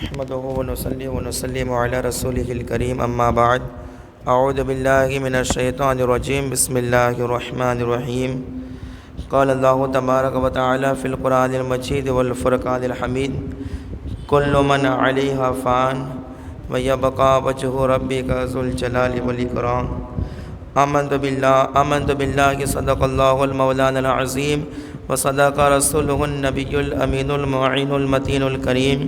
نحمده ونصلي ونسلم على رسوله الكريم اما بعد اعوذ بالله من الشیطان الرجیم بسم اللہ الرحمن الرحیم قال اللہ تبارک و تعالی فی القرآن المجید والفرقان الحمید کل من علیہا فان ویبقى وجہ ربک ذو الجلال والاکرام آمنت باللہ صدق اللہ المولانا العظیم وصدق رسوله النبی الامین المعین المتین الکریم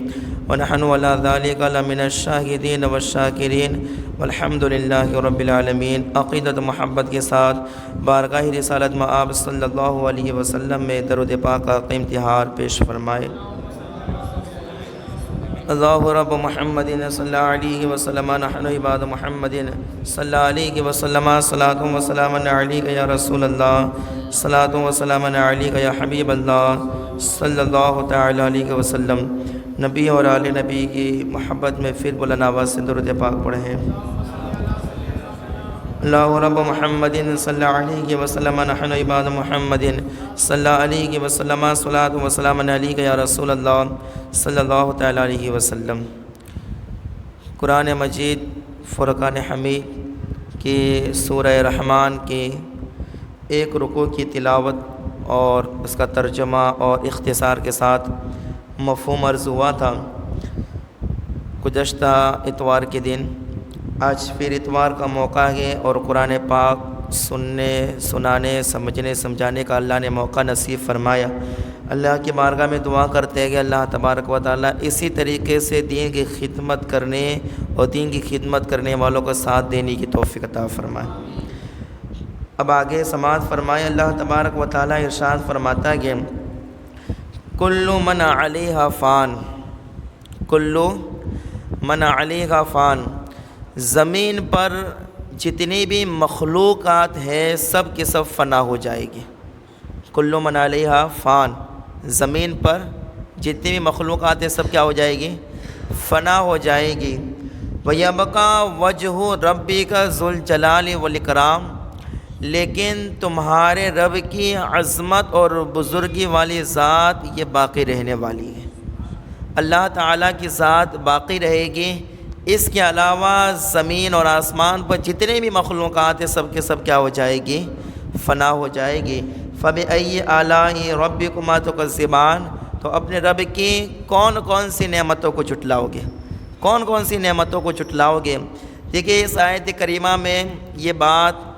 ونحن على ذلك لمن الشاہدین والشاکرین والحمد للہ رب العالمین۔ عقیدت محبت کے ساتھ بارگاہ رسالت مآب صلی اللہ علیہ وسلم میں درود پاک کا امتحار پیش فرمائے۔ اللہ رب محمد صلی اللہ علیہ وسلم نحن عباد محمد صلی اللہ علیہ وسلم صلاۃ و سلام علیک یا رسول اللہ صلاۃ و سلام علیک یا حبیب اللہ صلی اللہ تعالی علیہ وسلم۔ نبی اور آل نبی کی محبت میں پھر بلند آواز سے درود پاک پڑھیں۔ اللہ رب محمد صلی اللہ علیہ وسلم نحن عباد محمد صلی اللہ علیہ وسلم صلاۃ و سلام علیک یا رسول اللہ صلی اللہ تعالی علیہ وسلم۔ قرآن مجید فرقان حمید کی سورہ رحمان کی ایک رکوع کی تلاوت اور اس کا ترجمہ اور اختصار کے ساتھ مفہوم عرض ہوا تھا۔ گزشتہ اتوار کے دن آج پھر اتوار کا موقع ہے اور قرآن پاک سننے سنانے سمجھنے سمجھانے کا اللہ نے موقع نصیب فرمایا۔ اللہ کی بارگاہ میں دعا کرتے ہیں کہ اللہ تبارک و تعالیٰ اسی طریقے سے دین کی خدمت کرنے اور دین کی خدمت کرنے والوں کا ساتھ دینے کی توفیق عطا فرمائے۔ اب آگے سماعت فرمائے۔ اللہ تبارک و تعالیٰ ارشاد فرماتا ہے کہ کل من علیہا فان، کل من علیہا فان، زمین پر جتنی بھی مخلوقات ہیں سب کے سب فنا ہو جائے گی۔ کل من علیہا فان، زمین پر جتنی بھی مخلوقات ہیں سب کیا ہو جائے گی؟ فنا ہو جائے گی۔ وَيَبْقَى وَجْهُ رَبِّكَ ذُو الْجَلَالِ وَالْإِكْرَامِ، لیکن تمہارے رب کی عظمت اور بزرگی والی ذات یہ باقی رہنے والی ہے۔ اللہ تعالیٰ کی ذات باقی رہے گی۔ اس کے علاوہ زمین اور آسمان پر جتنے بھی مخلوقات ہیں سب کے سب کیا ہو جائے گی؟ فنا ہو جائے گی۔ فَبِأَيِّ آلَاءِ رَبِّكُمَا تُكَذِّبَانِ، تو اپنے رب کی کون کون سی نعمتوں کو جھٹلاؤ گے؟ کون کون سی نعمتوں کو جھٹلاؤ گے؟ دیکھیے اس آیت کریمہ میں یہ بات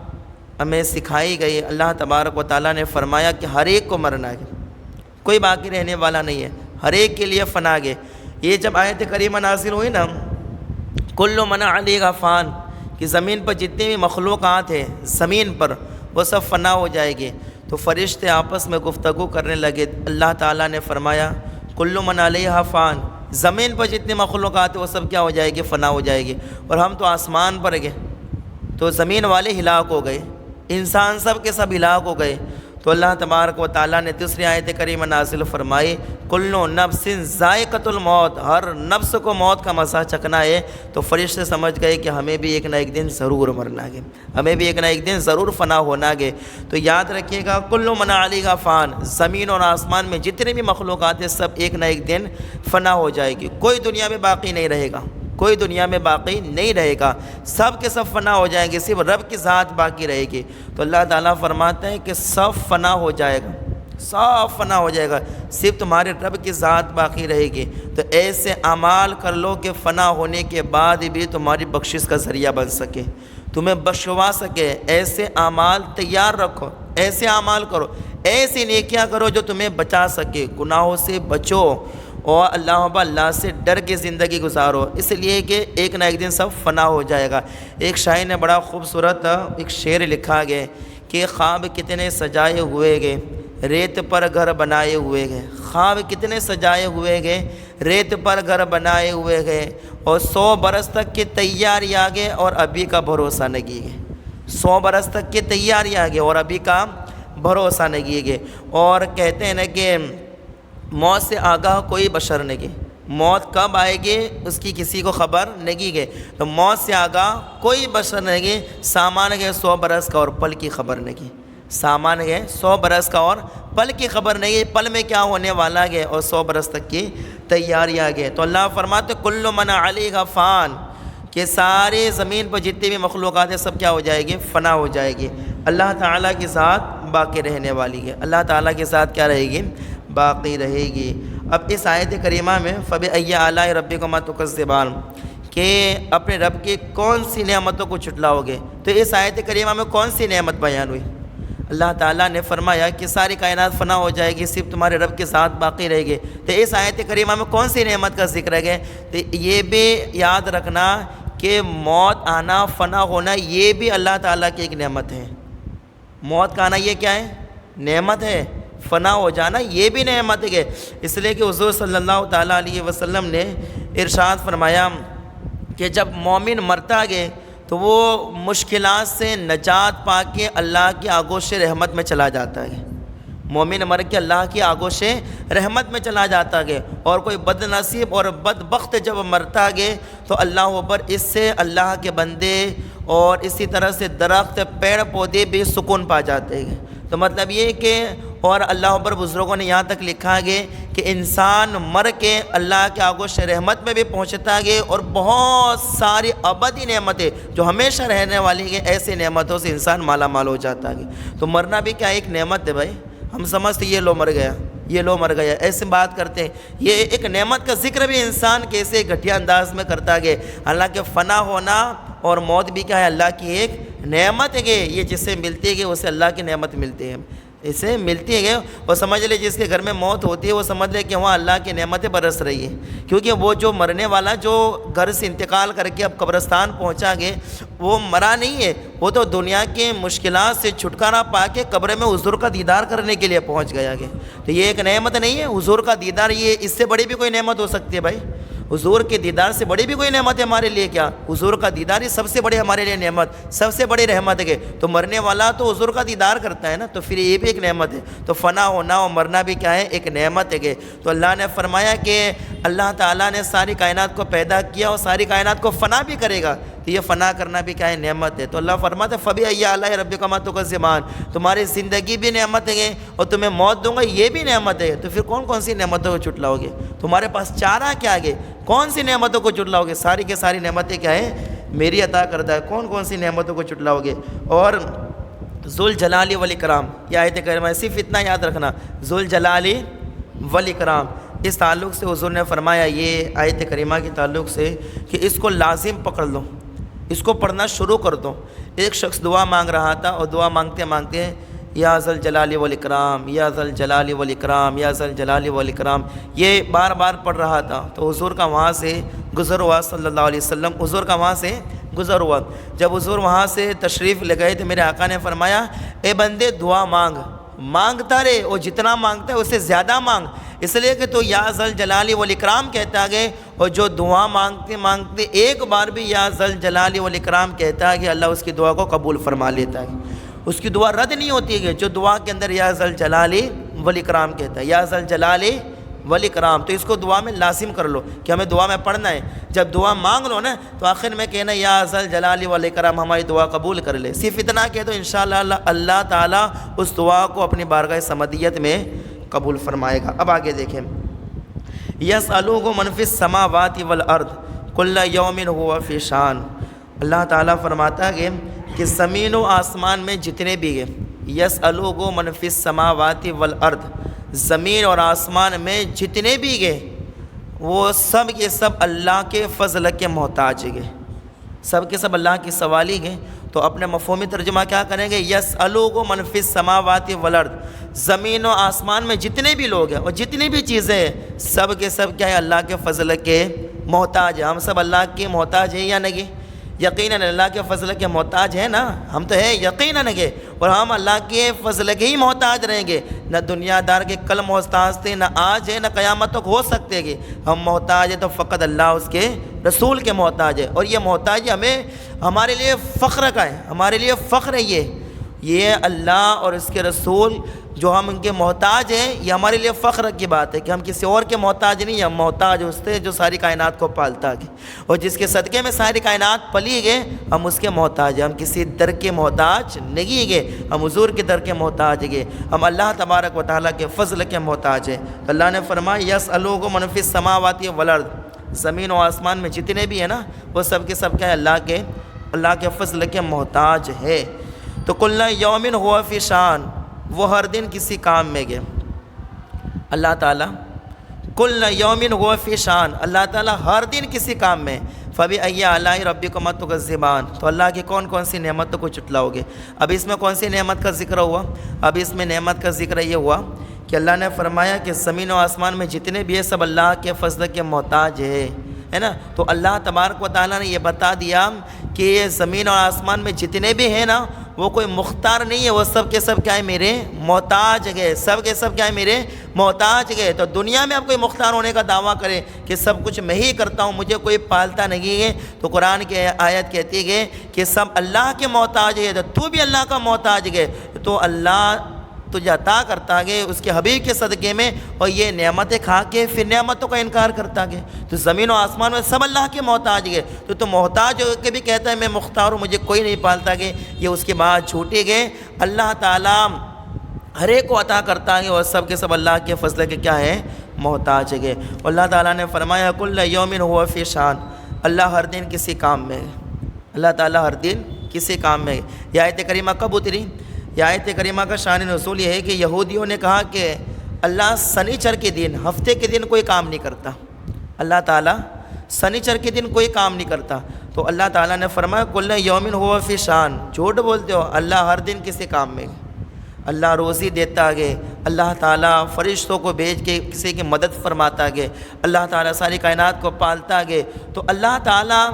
ہمیں سکھائی گئی۔ اللہ تبارک و تعالیٰ نے فرمایا کہ ہر ایک کو مرنا ہے، کوئی باقی رہنے والا نہیں ہے، ہر ایک کے لیے فنا گے۔ یہ جب آیت کریمہ نازل ہوئی نا، کل من علیہا فان، کہ زمین پر جتنے بھی مخلوقات ہیں زمین پر وہ سب فنا ہو جائے گی، تو فرشتے آپس میں گفتگو کرنے لگے۔ اللہ تعالیٰ نے فرمایا کل من علیہا فان، زمین پر جتنے مخلوقات ہیں وہ سب کیا ہو جائے گی؟ فنا ہو جائے گی۔ اور ہم تو آسمان پر گئے تو زمین والے ہلاک ہو گئے، انسان سب کے سب ہلاک ہو گئے۔ تو اللہ تبارک و تعالیٰ نے دوسری آیت کریمہ نازل فرمائی کلُّ نفس ذائقۃ الموت، ہر نفس کو موت کا مزہ چکھنا ہے۔ تو فرشتے سمجھ گئے کہ ہمیں بھی ایک نہ ایک دن ضرور مرنا ہے، ہمیں بھی ایک نہ ایک دن ضرور فنا ہونا ہے۔ تو یاد رکھیے گا کلُّ من علیہا فان، زمین اور آسمان میں جتنے بھی مخلوقات ہیں سب ایک نہ ایک دن فنا ہو جائے گی، کوئی دنیا میں باقی نہیں رہے گا، کوئی دنیا میں باقی نہیں رہے گا، سب کے سب فنا ہو جائیں گے، صرف رب کی ذات باقی رہے گی۔ تو اللہ تعالیٰ فرماتے ہیں کہ سب فنا ہو جائے گا، سب فنا ہو جائے گا، صرف تمہارے رب کی ذات باقی رہے گی۔ تو ایسے اعمال کر لو کہ فنا ہونے کے بعد بھی تمہاری بخشش کا ذریعہ بن سکے، تمہیں بخشوا سکے۔ ایسے اعمال تیار رکھو، ایسے اعمال کرو، ایسی نیکیاں کرو جو تمہیں بچا سکے، گناہوں سے بچو اور اللہ سے ڈر کے زندگی گزارو، اس لیے کہ ایک نہ ایک دن سب فنا ہو جائے گا۔ ایک شاعر نے بڑا خوبصورت ایک شعر لکھا گیا کہ خواب کتنے سجائے ہوئے گئے ریت پر گھر بنائے ہوئے گئے، خواب کتنے سجائے ہوئے گئے ریت پر گھر بنائے ہوئے گئے، اور 100 برس تک کی تیاری آگے اور ابھی کا بھروسہ نہیں ہے، 100 برس تک کی تیاری آگے اور ابھی کا بھروسہ نہیں ہے۔ اور کہتے ہیں نا کہ موت سے آگاہ کوئی بشر نہیں، موت کب آئے گی اس کی کسی کو خبر نہیں ہے۔ تو موت سے آگاہ کوئی بشر نہیں، سامان ہے 100 برس کا اور پل کی خبر نہیں۔ سامان ہے 100 برس کا، اور پل کی خبر نہیں ہے پل میں کیا ہونے والا ہے، اور 100 برس تک کی تیاریاں گئے۔ تو اللہ فرماتے کل من علیہا فان، کہ سارے زمین پر جتنی بھی مخلوقات ہیں سب کیا ہو جائے گی، فنا ہو جائے گی، اللہ تعالیٰ کے ساتھ باقی رہنے والی ہے، اللہ تعالیٰ کے ساتھ کیا رہے گی، باقی رہے گی۔ اب اس آیت کریمہ میں فَبِأَيِّ آلَاءِ رَبِّكُمَا تُكَذِّبَانِ، کہ اپنے رب کی کون سی نعمتوں کو چھٹلاؤ گے۔ تو اس آیت کریمہ میں کون سی نعمت بیان ہوئی؟ اللہ تعالیٰ نے فرمایا کہ ساری کائنات فنا ہو جائے گی، صرف تمہارے رب کے ساتھ باقی رہے گی۔ تو اس آیت کریمہ میں کون سی نعمت کا ذکر ہے؟ تو یہ بھی یاد رکھنا کہ موت آنا، فنا ہونا، یہ بھی اللہ تعالیٰ کی ایک نعمت ہے۔ موت کا آنا یہ کیا ہے؟ نعمت ہے۔ فنا ہو جانا یہ بھی نعمت ہے۔ اس لیے کہ حضور صلی اللہ تعالیٰ علیہ وسلم نے ارشاد فرمایا کہ جب مومن مرتا گئے تو وہ مشکلات سے نجات پا کے اللہ کی آغوش رحمت میں چلا جاتا ہے۔ مومن مر کے اللہ کی آغوش رحمت میں چلا جاتا ہے، اور کوئی بد نصیب اور بدبخت جب مرتا گئے تو اللہ اکبر، اس سے اللہ کے بندے اور اسی طرح سے درخت، پیڑ پودے بھی سکون پا جاتے ہیں۔ تو مطلب یہ کہ اور اللہ اکبر، بزرگوں نے یہاں تک لکھا گیا کہ انسان مر کے اللہ کے آغوش رحمت میں بھی پہنچتا گیا، اور بہت ساری ابدی نعمتیں جو ہمیشہ رہنے والی ہیں، ایسے نعمتوں سے انسان مالا مال ہو جاتا ہے۔ تو مرنا بھی کیا ایک نعمت ہے بھائی؟ ہم سمجھتے یہ لو مر گیا، یہ لو مر گیا، ایسے بات کرتے ہیں۔ یہ ایک نعمت کا ذکر بھی انسان کیسے گھٹیا انداز میں کرتا گیا۔ حالانکہ فنا ہونا اور موت بھی کیا ہے؟ اللہ کی ایک نعمت ہے۔ یہ جس سے ملتی ہے اسے اللہ کی نعمت ملتی ہے، اسے ملتی ہے۔ وہ سمجھ لے جس کے گھر میں موت ہوتی ہے وہ سمجھ لے کہ وہاں اللہ کی نعمتیں برس رہی ہے، کیونکہ وہ جو مرنے والا جو گھر سے انتقال کر کے اب قبرستان پہنچا گئے، وہ مرا نہیں ہے، وہ تو دنیا کے مشکلات سے چھٹکارا پا کے قبر میں حضور کا دیدار کرنے کے لیے پہنچ گیا گیا۔ تو یہ ایک نعمت نہیں ہے حضور کا دیدار؟ یہ اس سے بڑی بھی کوئی نعمت ہو سکتی ہے بھائی؟ حضور کے دیدار سے بڑی بھی کوئی نعمت ہے ہمارے لیے کیا؟ حضور کا دیدار ہی سب سے بڑی ہمارے لیے نعمت، سب سے بڑی رحمت ہے۔ تو مرنے والا تو حضور کا دیدار کرتا ہے نا، تو پھر یہ بھی ایک نعمت ہے۔ تو فنا ہونا اور مرنا بھی کیا ہے؟ ایک نعمت ہے۔ تو اللہ نے فرمایا کہ اللہ تعالیٰ نے ساری کائنات کو پیدا کیا اور ساری کائنات کو فنا بھی کرے گا، تو یہ فنا کرنا بھی کیا ہے؟ نعمت ہے۔ تو اللہ فرماتا ہے فَبِأَيِّ آلَاءِ رَبِّكُمَا تُكَذِّبَانِ، تمہاری زندگی بھی نعمت ہے اور تمہیں موت دوں گا یہ بھی نعمت ہے۔ تو پھر کون کون سی نعمتوں کو جھٹلاؤ گے؟ تمہارے پاس چارہ کیا ہے؟ کون سی نعمتوں کو جھٹلاؤ گے؟ ساری کے ساری نعمتیں کیا ہے؟ میری عطا کردہ ہے۔ کون کون سی نعمتوں کو جھٹلاؤ گے؟ اور ذوالجلال والاکرام، یہ آیت کریمہ صرف اتنا یاد رکھنا، ذوالجلال والاکرام، اس تعلق سے حضور نے فرمایا، یہ آیت کریمہ کے تعلق سے، کہ اس کو لازم پکڑ لو، اس کو پڑھنا شروع کر دو۔ ایک شخص دعا مانگ رہا تھا اور دعا مانگتے مانگتے یا ذوالجلال والاکرام، یا ذوالجلال والاکرام، یا ذوالجلال والاکرام، یہ بار بار پڑھ رہا تھا۔ تو حضور کا وہاں سے گزر ہوا صلی اللہ علیہ وسلم، حضور کا وہاں سے گزر ہوا۔ جب حضور وہاں سے تشریف لے گئے تو میرے آقا نے فرمایا، اے بندے دعا مانگ، مانگتا رہے، اور جتنا مانگتا ہے اس سے زیادہ مانگ، اس لیے کہ تو یا ذوالجلال والاکرام کہتا گئے، اور جو دعا مانگتے مانگتے ایک بار بھی یا ذوالجلال والاکرام کہتا ہے کہ اللہ اس کی دعا کو قبول فرما لیتا ہے، اس کی دعا رد نہیں ہوتی ہے۔ جو دعا کے اندر یا ذوالجلال والاکرام کہتا ہے، یا ذوالجلال والاکرام، تو اس کو دعا میں لازم کر لو کہ ہمیں دعا میں پڑھنا ہے۔ جب دعا مانگ لو نا تو آخر میں کہنا یا ذوالجلال والاکرام، ہماری دعا قبول کر لے۔ صرف اتنا کہہ دو، انشاءاللہ اللہ تعالیٰ اس دعا کو اپنی بارگاہ صمدیت میں قبول فرمائے گا۔ اب آگے دیکھیں، یسألوہ من فی السماوات والارض کل یوم ہوا فی شان، اللہ تعالیٰ فرماتا ہے کہ زمین و آسمان میں جتنے بھی ہیں، یسألوہ من فی السماوات والارض، زمین اور آسمان میں جتنے بھی گئے وہ سب کے سب اللہ کے فضل کے محتاج گئے، سب کے سب اللہ کی سوالی گئے۔ تو اپنے مفہومی ترجمہ کیا کریں گے؟ یسألوہ من فی السماوات والارض، زمین و آسمان میں جتنے بھی لوگ ہیں اور جتنی بھی چیزیں ہیں، سب کے سب کیا ہے؟ اللہ کے فضل کے محتاج ہیں۔ ہم سب اللہ کے محتاج ہیں یا نہیں؟ یقیناً اللہ کے فضل کے محتاج ہیں نا، ہم تو ہیں یقیناً گے، اور ہم اللہ کے فضل کے ہی محتاج رہیں گے۔ نہ دنیا دار کے کل محتاج تھے، نہ آج ہے، نہ قیامت تک ہو سکتے گے۔ ہم محتاج ہیں تو فقط اللہ اس کے رسول کے محتاج ہے، اور یہ محتاج ہمیں ہمارے لیے فخر کا ہے، ہمارے لیے فخر ہے۔ یہ اللہ اور اس کے رسول جو ہم ان کے محتاج ہیں، یہ ہمارے لیے فخر کی بات ہے کہ ہم کسی اور کے محتاج نہیں، ہم محتاج اس سے جو ساری کائنات کو پالتا ہے، اور جس کے صدقے میں ساری کائنات پلی گئے، ہم اس کے محتاج ہیں، ہم کسی در کے محتاج نہیں گئے، ہم حضور کے در کے محتاج گئے، ہم اللہ تبارک و تعالیٰ کے فضل کے محتاج ہیں۔ اللہ نے فرمایا یسألوہ من فی السماوات والارض، زمین و آسمان میں جتنے بھی ہیں نا، وہ سب کے سب کیا ہے؟ اللہ کے فضل کے محتاج ہے۔ تو کل یوم ہوا فی شان، وہ ہر دن کسی کام میں گئے۔ اللہ تعالیٰ کل یوم ہوا فی شان، اللہ تعالیٰ ہر دن کسی کام میں۔ فبأی آلاء ربکما تکذبان، تو اللہ کی کون کون سی نعمتوں کو چٹلاؤ گے؟ اب اس میں کون سی نعمت کا ذکر ہوا؟ اب اس میں نعمت کا ذکر یہ ہوا کہ اللہ نے فرمایا کہ زمین و آسمان میں جتنے بھی ہے سب اللہ کے فضل کے محتاج ہے نا۔ تو اللہ تبارک و تعالیٰ نے یہ بتا دیا کہ یہ زمین اور آسمان میں جتنے بھی ہیں نا، وہ کوئی مختار نہیں ہے، وہ سب کے سب کیا ہے؟ میرے محتاج گئے، سب کے سب کیا ہے؟ میرے محتاج گئے۔ تو دنیا میں اب کوئی مختار ہونے کا دعویٰ کرے کہ سب کچھ میں ہی کرتا ہوں، مجھے کوئی پالتا نہیں ہے، تو قرآن کی آیت کہتی ہے کہ سب اللہ کے محتاج ہے، تو بھی اللہ کا محتاج گئے، تو اللہ تجھے عطا کرتا گئے اس کے حبیب کے صدقے میں، اور یہ نعمتیں کھا کے پھر نعمتوں کا انکار کرتا گئے۔ تو زمین و آسمان میں سب اللہ کے محتاج گئے، تو محتاج ہو کے بھی کہتا ہے میں مختار ہوں، مجھے کوئی نہیں پالتا گئے، یہ اس کے بعد چھوٹے گئے۔ اللہ تعالیٰ ہر ایک کو عطا کرتا ہے، اور سب کے سب اللہ کے فضل کے کیا ہے؟ محتاج گئے۔ اللہ تعالیٰ نے فرمایا کل یوم ہوا فی شان، اللہ ہر دن کسی کام میں، اللہ تعالیٰ ہر دن کسی کام میں۔ یہ آیت کریمہ کب اتری؟ یہ آیت کریمہ کا شان نزول یہ ہے کہ یہودیوں نے کہا کہ اللہ سنیچر کے دن، ہفتے کے دن کوئی کام نہیں کرتا، اللہ تعالیٰ سنیچر کے دن کوئی کام نہیں کرتا، تو اللہ تعالیٰ نے فرمایا کل یوم ہوا فی شان، جھوٹ بولتے ہو، اللہ ہر دن کسی کام میں، اللہ روزی دیتا گئے، اللہ تعالیٰ فرشتوں کو بھیج کے کسی کی مدد فرماتا گئے، اللہ تعالیٰ ساری کائنات کو پالتا گئے، تو اللہ تعالیٰ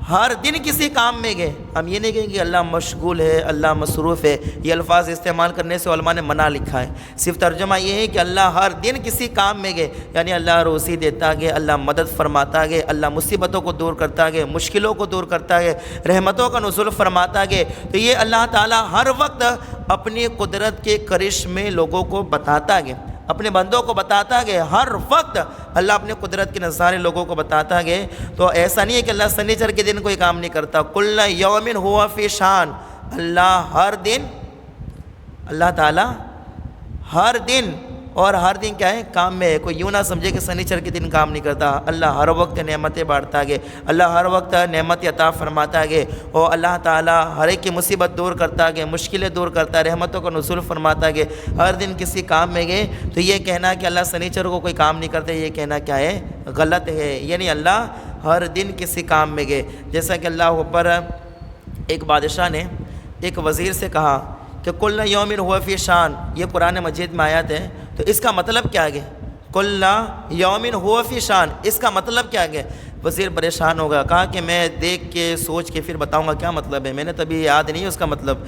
ہر دن کسی کام میں گئے۔ ہم یہ نہیں کہیں کہ اللہ مشغول ہے، اللہ مصروف ہے، یہ الفاظ استعمال کرنے سے علماء نے منع لکھا ہے، صرف ترجمہ یہ ہے کہ اللہ ہر دن کسی کام میں گئے، یعنی اللہ روزی دیتا گئے، اللہ مدد فرماتا گئے، اللہ مصیبتوں کو دور کرتا گئے، مشکلوں کو دور کرتا گئے، رحمتوں کا نزول فرماتا گئے۔ تو یہ اللہ تعالیٰ ہر وقت اپنی قدرت کے کرش میں لوگوں کو بتاتا گئے، اپنے بندوں کو بتاتا گئے، ہر وقت اللہ اپنے قدرت کے نظارے لوگوں کو بتاتا گئے۔ تو ایسا نہیں ہے کہ اللہ سنیچر کے دن کوئی کام نہیں کرتا، کل یوم ہوا فی شان، اللہ ہر دن، اللہ تعالیٰ ہر دن، اور ہر دن کیا ہے؟ کام میں ہے۔ کوئی یوں نہ سمجھے کہ سنیچر کے دن کام نہیں کرتا، اللہ ہر وقت نعمتیں بانٹتا گئے، اللہ ہر وقت نعمت عطا فرماتا گئے، اور اللہ تعالیٰ ہر ایک کی مصیبت دور کرتا گئے، مشکلیں دور کرتا ہے، رحمتوں کا نزول فرماتا گئے، ہر دن کسی کام میں گئے۔ تو یہ کہنا کہ اللہ سنیچر کو کوئی کام نہیں کرتے، یہ کہنا کیا ہے؟ غلط ہے، یعنی اللہ ہر دن کسی کام میں گئے۔ جیسا کہ اللہ اوپر ایک بادشاہ نے ایک وزیر سے کہا کہ کل یوم ہوا فی شان، یہ قرآن مجید میں آیت ہے، تو اس کا مطلب کیا ہے؟ کل یوم ہوا فی شان، اس کا مطلب کیا ہے؟ وزیر پریشان ہوگا، کہا کہ میں دیکھ کے سوچ کے پھر بتاؤں گا کیا مطلب ہے، میں نے تبھی یاد نہیں ہے اس کا مطلب۔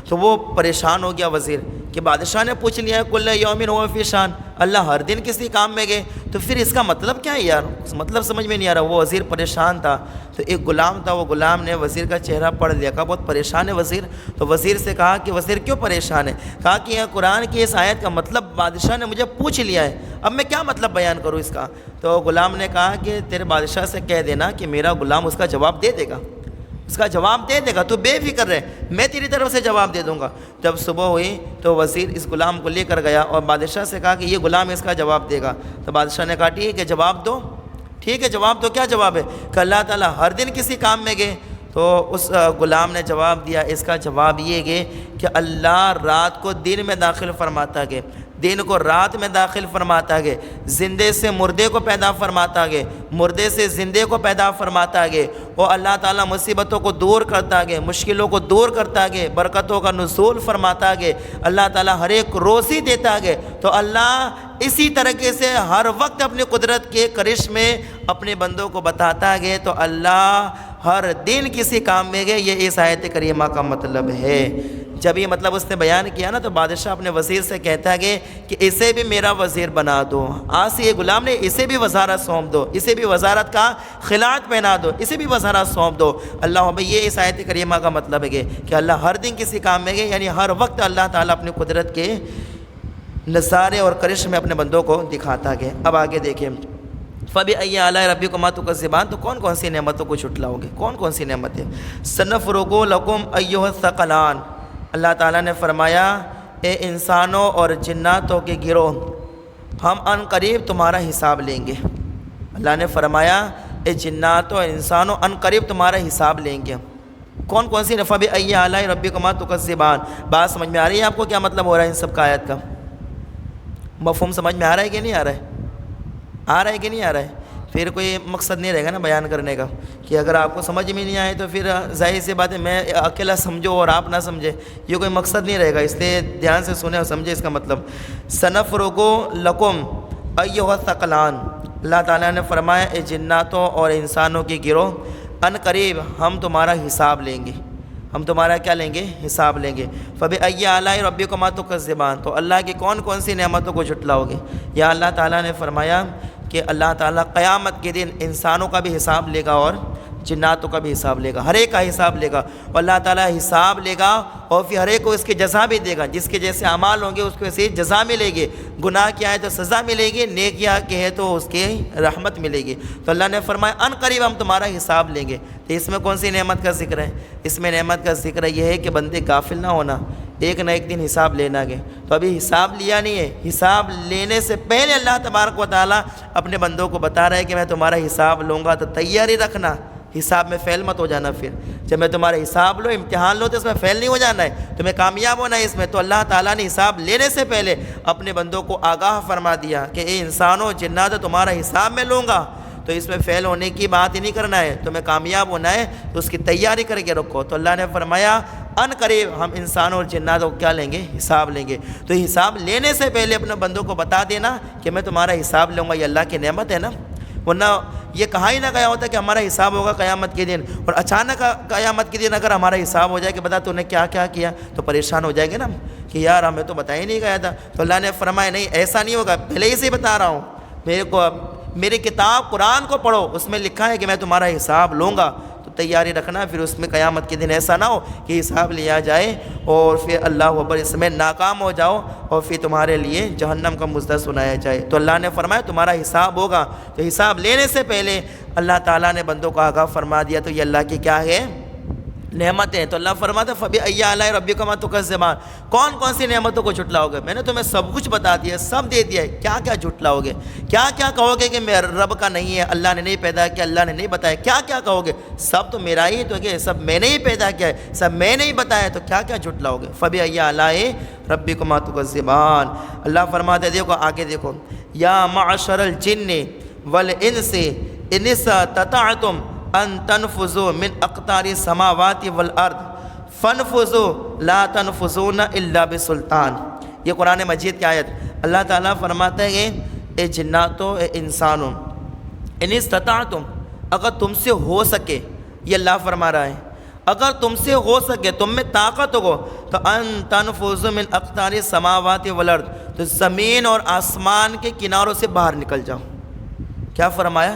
تو وہ پریشان ہو گیا وزیر کہ بادشاہ نے پوچھ لیا ہے کل یوم ہوا فی شان، اللہ ہر دن کسی کام میں گئے، تو پھر اس کا مطلب کیا ہے یار؟ مطلب سمجھ میں نہیں آ رہا۔ وہ وزیر پریشان تھا، تو ایک غلام تھا، وہ غلام نے وزیر کا چہرہ پڑھ لیا، کہا بہت پریشان ہے وزیر۔ تو وزیر سے کہا کہ وزیر کیوں پریشان ہے؟ کہا کہ یہ قرآن کی اس آیت کا مطلب بادشاہ نے مجھے پوچھ لیا ہے، اب میں کیا مطلب بیان کروں اس کا؟ تو غلام نے کہا کہ تیرے بادشاہ سے کہہ دینا کہ میرا غلام اس کا جواب دے دے گا، اس کا جواب دے دے گا، تو بے فکر رہے، میں تیری طرف سے جواب دے دوں گا۔ جب صبح ہوئی تو وزیر اس غلام کو لے کر گیا اور بادشاہ سے کہا کہ یہ غلام اس کا جواب دے گا۔ تو بادشاہ نے کہا ٹھیک ہے جواب دو، ٹھیک ہے جواب دو، کیا جواب ہے؟ کہ اللہ تعالیٰ ہر دن کسی کام میں گئے۔ تو اس غلام نے جواب دیا، اس کا جواب یہ ہے کہ اللہ رات کو دن میں داخل فرماتا گئے، دن کو رات میں داخل فرماتا گئے، زندے سے مردے کو پیدا فرماتا گئے، مردے سے زندے کو پیدا فرماتا گئے، وہ اللہ تعالیٰ مصیبتوں کو دور کرتا گئے، مشکلوں کو دور کرتا گئے، برکتوں کا نزول فرماتا گئے، اللہ تعالیٰ ہر ایک روزی دیتا گئے۔ تو اللہ اسی طریقے سے ہر وقت اپنی قدرت کے کرش میں اپنے بندوں کو بتاتا گئے، تو اللہ ہر دن کسی کام میں گئے، یہ اس آیت کریمہ کا مطلب ہے۔ جب یہ مطلب اس نے بیان کیا نا تو بادشاہ اپنے وزیر سے کہتا ہے کہ اسے بھی میرا وزیر بنا دو، آج سے یہ غلام نے اسے بھی وزارت سونپ دو، اسے بھی وزارت کا خلعت پہنا دو، اسے بھی وزارت سونپ دو۔ اللہ بھائی یہ اس آیت کریمہ کا مطلب ہے کہ اللہ ہر دن کسی کام میں گئے، یعنی ہر وقت اللہ تعالیٰ اپنی قدرت کے نظارے اور کرشمے اپنے بندوں کو دکھاتا گیا۔ اب آگے دیکھیں، فَبِأَيِّ آلَاءِ رَبِّكُمَا تُكَذِّبَانِ، تو کون کون سی نعمتوں کو جھٹلاؤ گے، کون کون سی نعمتیں؟ سَنَفْرُغُ لَكُمْ أَيُّهَ الثَّقَلَانِ، اللہ تعالیٰ نے فرمایا اے انسانوں اور جناتوں کے گروہ، ہم ان قریب تمہارا حساب لیں گے۔ اللہ نے فرمایا اے جناتوں اور انسانوں ان قریب تمہارا حساب لیں گے۔ کون کون سی؟ فَبِأَيِّ آلَاءِ رَبِّكُمَا تُكَذِّبَانِ، بات سمجھ میں آ رہی ہے آپ کو کیا مطلب ہو رہا ہے ان سب کا آیت کا؟ مفہوم سمجھ میں آ رہا ہے کہ نہیں آ رہا ہے؟ آ رہا ہے کہ نہیں آ رہا ہے؟ پھر کوئی مقصد نہیں رہے گا نا بیان کرنے کا، کہ اگر آپ کو سمجھ میں نہیں آئے تو پھر ظاہر سی بات ہے میں اکیلا سمجھو اور آپ نہ سمجھے، یہ کوئی مقصد نہیں رہے گا، اس لیے دھیان سے سنیں اور سمجھے اس کا مطلب۔ سَنَفْرُغُ لَكُمْ أَيُّهَ الثَّقَلَانِ، اللہ تعالیٰ نے فرمایا اے جناتوں اور انسانوں کی گروہ، ان قریب ہم تمہارا حساب لیں گے، ہم تمہارا کیا لیں گے؟ حساب لیں گے۔ فَبِأَيِّ آلَاءِ رَبِّكُمَا تُكَذِّبَانِ، تو اللہ کی کون کون سی نعمتوں کو جھٹلاؤ گے؟ یا اللہ تعالیٰ نے فرمایا کہ اللہ تعالیٰ قیامت کے دن انسانوں کا بھی حساب لے گا اور جناتوں کا بھی حساب لے گا، ہر ایک کا حساب لے گا، اور اللہ تعالیٰ حساب لے گا اور پھر ہر ایک کو اس کی جزا بھی دے گا، جس کے جیسے اعمال ہوں گے اس کو ایسی جزا ملے گی، گناہ کیا ہے تو سزا ملے گی، نیک کیا کہ ہے تو اس کی رحمت ملے گی۔ تو اللہ نے فرمایا ان قریب ہم تمہارا حساب لیں گے۔ تو اس میں کون سی نعمت کا ذکر ہے؟ اس میں نعمت کا ذکر یہ ہے کہ بندے غافل نہ ہونا، ایک نہ ایک دن حساب لینا گے۔ تو ابھی حساب لیا نہیں ہے، حساب لینے سے پہلے اللہ تبارک و تعالیٰ اپنے بندوں کو بتا رہا ہے کہ میں تمہارا حساب لوں گا، تو تیاری رکھنا، حساب میں فیل مت ہو جانا۔ پھر جب میں تمہارا حساب لو، امتحان لو، تو اس میں فیل نہیں ہو جانا ہے، تمہیں کامیاب ہونا ہے اس میں۔ تو اللہ تعالیٰ نے حساب لینے سے پہلے اپنے بندوں کو آگاہ فرما دیا کہ اے انسانوں جناتوں تمہارا حساب میں لوں گا، تو اس میں فیل ہونے کی بات ہی نہیں کرنا ہے، تمہیں کامیاب ہونا ہے، تو اس کی تیاری کر کے رکھو۔ تو اللہ نے فرمایا ان قریب ہم انسانوں اور جناتوں کو کیا لیں گے؟ حساب لیں گے۔ تو حساب لینے سے پہلے اپنے بندوں کو بتا دینا کہ میں تمہارا حساب لوں گا، یہ اللہ کی نعمت ہے نا، ورنہ یہ کہا ہی نہ گیا ہوتا کہ ہمارا حساب ہوگا قیامت کے دن، اور اچانک قیامت کے دن اگر ہمارا حساب ہو جائے کہ بتا تو نے کیا کیا کیا، تو پریشان ہو جائے گے نا کہ یار ہمیں تو بتا ہی نہیں گیا تھا۔ تو اللہ نے فرمایا نہیں، ایسا نہیں ہوگا، پہلے ہی سے بتا رہا ہوں، میری کتاب قرآن کو پڑھو، اس میں لکھا ہے کہ میں تمہارا حساب لوں گا، تو تیاری رکھنا، پھر اس میں قیامت کے دن ایسا نہ ہو کہ حساب لیا جائے اور پھر اللہ اکبر اس میں ناکام ہو جاؤ اور پھر تمہارے لیے جہنم کا مزدہ سنایا جائے۔ تو اللہ نے فرمایا تمہارا حساب ہوگا، تو حساب لینے سے پہلے اللہ تعالیٰ نے بندوں کو آگاہ فرما دیا، تو یہ اللہ کی کیا ہے؟ نعمتیں۔ تو اللہ فرماتا ہے فَبِأَيِّ آلَاءِ رَبِّكُمَا تُكَذِّبَانِ، کون کون سی نعمتوں کو جھٹلاؤ گے؟ میں نے تمہیں سب کچھ بتا دیا، سب دے دیا ہے، کیا کیا جھٹلاؤ گے؟ کیا کیا کہو گے کہ میرا رب کا نہیں ہے، اللہ نے نہیں پیدا کیا، اللہ نے نہیں بتایا؟ کیا کیا کہو گے؟ سب تو میرا ہی تو ہے، سب میں نے ہی پیدا کیا ہے، سب میں نے ہی بتایا، تو کیا کیا جھٹلاؤ گے؟ فَبِأَيِّ آلَاءِ رَبِّكُمَا تُكَذِّبَانِ، اللہ فرماتے دیکھو آگے دیکھو، یا معشر الجن والانس ان استطعتم ان تنفذوا من اقطار السماوات والارض فانفذوا لا تنفذون الا بسلطان۔ یہ قرآن مجید کی آیت، اللہ تعالیٰ فرماتا ہے اے جناتوں اے انسانوں، ان استطعتم، اگر تم سے ہو سکے، یہ اللہ فرما رہا ہے، اگر تم سے ہو سکے، تم میں طاقت ہو، تو ان تنفذوا من اقطار السماوات والارض، تو زمین اور آسمان کے کناروں سے باہر نکل جاؤ۔ کیا فرمایا؟